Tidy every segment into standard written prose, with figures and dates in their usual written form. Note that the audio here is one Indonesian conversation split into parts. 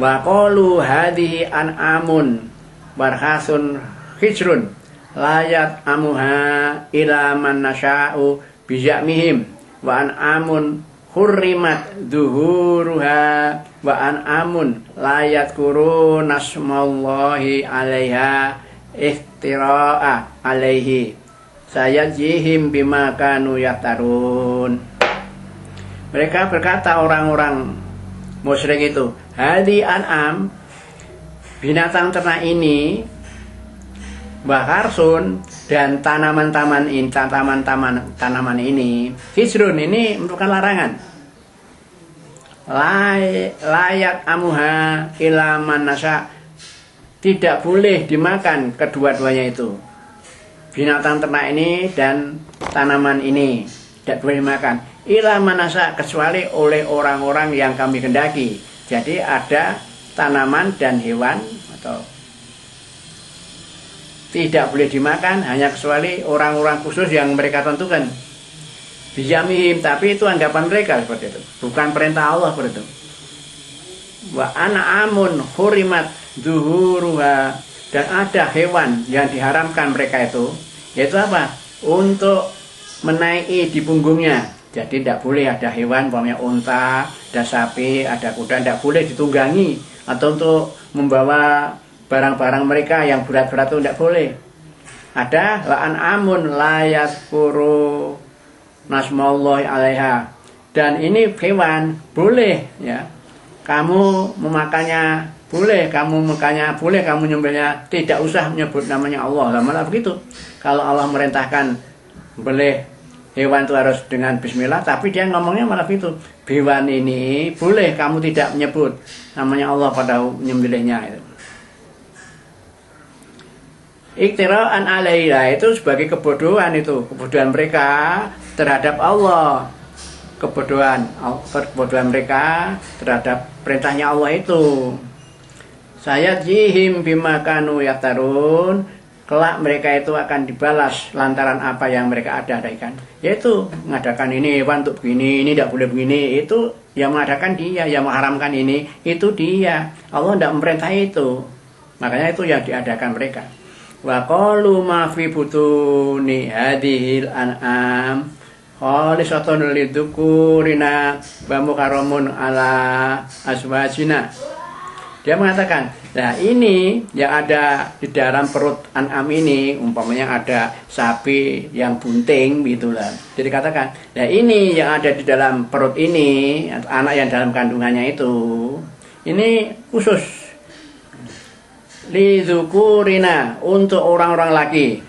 Wa qalu hadhihi an'amun barhasun hijrun layat amuha ila man nasya'u bijamihim wa an'amun hurrimat duhuruha wa an'amun layat kuru nasmallahi alaiha ihtira'a alaihi sayajihim bima kanu yaftarun. Mereka berkata, orang-orang musyrik itu, hadi an'am, binatang ternak ini, baharsun, dan tanaman-tanaman ini, hijrun, ini merupakan larangan. Layat amuha ila man nasya, tidak boleh dimakan kedua-duanya itu. Binatang ternak ini dan tanaman ini tidak boleh dimakan. Ila man nasya, kecuali oleh orang-orang yang kami kendaki. Jadi ada tanaman dan hewan atau tidak boleh dimakan hanya kecuali orang-orang khusus yang mereka tentukan. Bijamihim, tapi itu anggapan mereka seperti itu, bukan perintah Allah seperti itu. Wa an'amun hurimat zuhuruha, dan ada hewan yang diharamkan mereka itu, yaitu apa? Untuk menaiki di punggungnya. Jadi tidak boleh ada hewan, umpamanya unta, ada sapi, ada kuda, tidak boleh ditunggangi atau untuk membawa barang-barang mereka yang berat-berat itu tidak boleh. Ada la'an amun layat kuru nasmallahi alaiha, dan ini hewan boleh ya kamu memakannya, boleh kamu makannya, boleh kamu nyembelihnya, tidak usah menyebut namanya Allah. Malah begitu, kalau Allah merintahkan boleh hewan itu harus dengan bismillah, tapi dia ngomongnya malah begitu, hewan ini boleh kamu tidak menyebut namanya Allah pada menyembelihnya. Itu iktiraan alaiha, itu sebagai kebodohan, itu kebodohan mereka terhadap Allah, kebodohan mereka terhadap perintahnya Allah itu. Saya jihim bima kanu yaftarun, kelak mereka itu akan dibalas lantaran apa yang mereka adakan, yaitu mengadakan ini hewan untuk begini, ini tidak boleh begini. Itu yang mengadakan dia, yang mengharamkan ini itu dia. Allah tidak memerintah itu, makanya itu yang diadakan mereka. Wa qalu ma fi butuni hadhil an'am khalisatun lidzukurina wa mukarramun ala aswajina. Dia mengatakan, nah ini yang ada di dalam perut an'am ini, umpamanya ada sapi yang bunting gitulah. Jadi katakan, nah ini yang ada di dalam perut ini, anak yang dalam kandungannya itu, ini khusus lidzukurina, untuk orang-orang laki,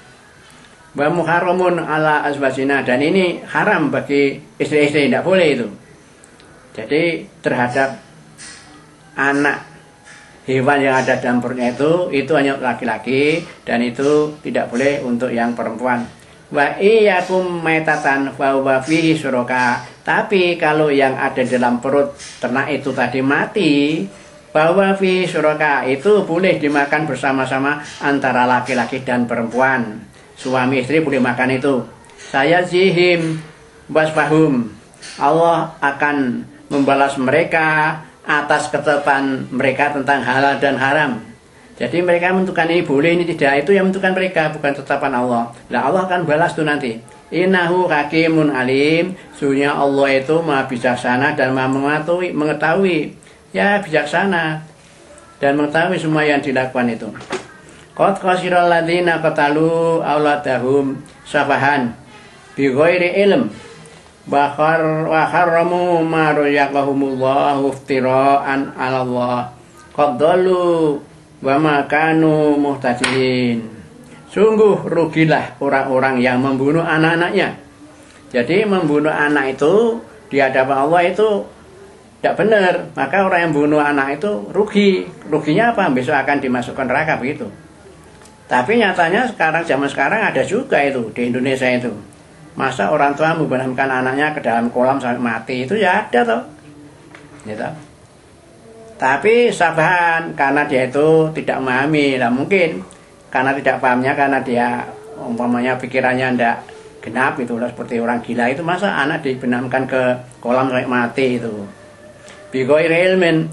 wa muharramun ala azwajina, dan ini haram bagi istri-istri, tidak boleh itu. Jadi terhadap anak hewan yang ada dalam perutnya itu hanya laki-laki, dan itu tidak boleh untuk yang perempuan. Wa iyyakum maitatan fa huwa fihi syuraka, tapi kalau yang ada dalam perut ternak itu tadi mati, bahwa fi syuraka, itu boleh dimakan bersama-sama antara laki-laki dan perempuan. Suami istri boleh makan itu. Saya zihim wasfahum, Allah akan membalas mereka atas ketetapan mereka tentang halal dan haram. Jadi mereka menentukan ini boleh, ini tidak, itu yang menentukan mereka, bukan ketetapan Allah. Nah Allah akan balas itu nanti. Innahu hakimun alim, sesungguhnya Allah itu maha bijaksana dan maha mengetahui, ya bijaksana dan mengetahui semua yang dilakukan itu. Qad khasiral ladzina qatalu auladahum safahan bi ghairi ilm wa harramu ma razaqahumullahu iftira'an 'ala Allah qad dallu wa ma kanu muhtadin. Sungguh rugilah orang-orang yang membunuh anak-anaknya. Jadi membunuh anak itu di hadapan Allah itu tidak benar, maka orang yang bunuh anak itu rugi. Ruginya apa? Besok akan dimasukkan neraka begitu. Tapi nyatanya zaman sekarang ada juga itu di Indonesia itu. Masa orang tua membenamkan anaknya ke dalam kolam sampai mati, itu ya ada toh. Gitu. Tapi sabahan karena dia itu tidak memahami, lah mungkin karena tidak pahamnya, karena dia umpamanya pikirannya tidak genap itulah, seperti orang gila itu, masa anak dibenamkan ke kolam sampai mati itu. Bighairi ilmin,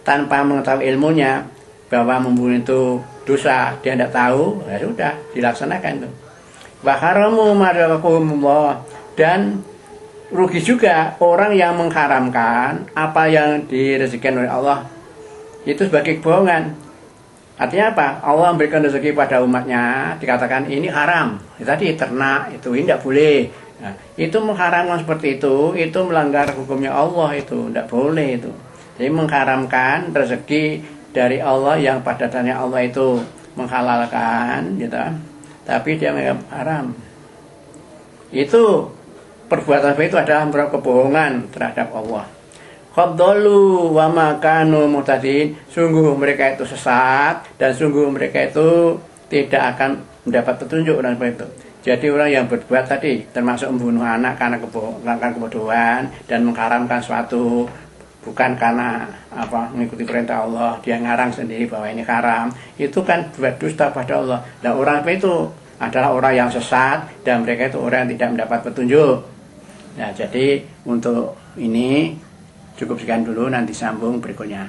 tanpa mengetahui ilmunya bahwa membunuh itu dosa, dia tidak tahu, ya sudah dilaksanakan itu. Wa haramu ma razaqahumullah, dan rugi juga orang yang mengharamkan apa yang direzekikan oleh Allah itu sebagai kebohongan. Artinya apa? Allah memberikan rezeki pada umatnya, dikatakan ini haram. Tadi ternak itu tidak boleh. Nah, itu mengharamkan seperti itu melanggar hukumnya Allah, itu tidak boleh itu. Jadi mengharamkan rezeki dari Allah yang pada dasarnya Allah itu menghalalkan, gitu. Tapi dia menganggap haram. Itu perbuatan itu adalah merupakan kebohongan terhadap Allah. Qaddalu wa makanu muhtadin, sungguh mereka itu sesat dan sungguh mereka itu tidak akan mendapat petunjuk dan seperti itu. Jadi orang yang berbuat tadi termasuk membunuh anak karena kebodohan dan mengharamkan suatu bukan karena mengikuti perintah Allah, dia ngarang sendiri bahwa ini haram, itu kan buat dusta pada Allah. Dan orang itu adalah orang yang sesat dan mereka itu orang yang tidak mendapat petunjuk. Nah, jadi untuk ini cukup sekian dulu, nanti sambung berikutnya.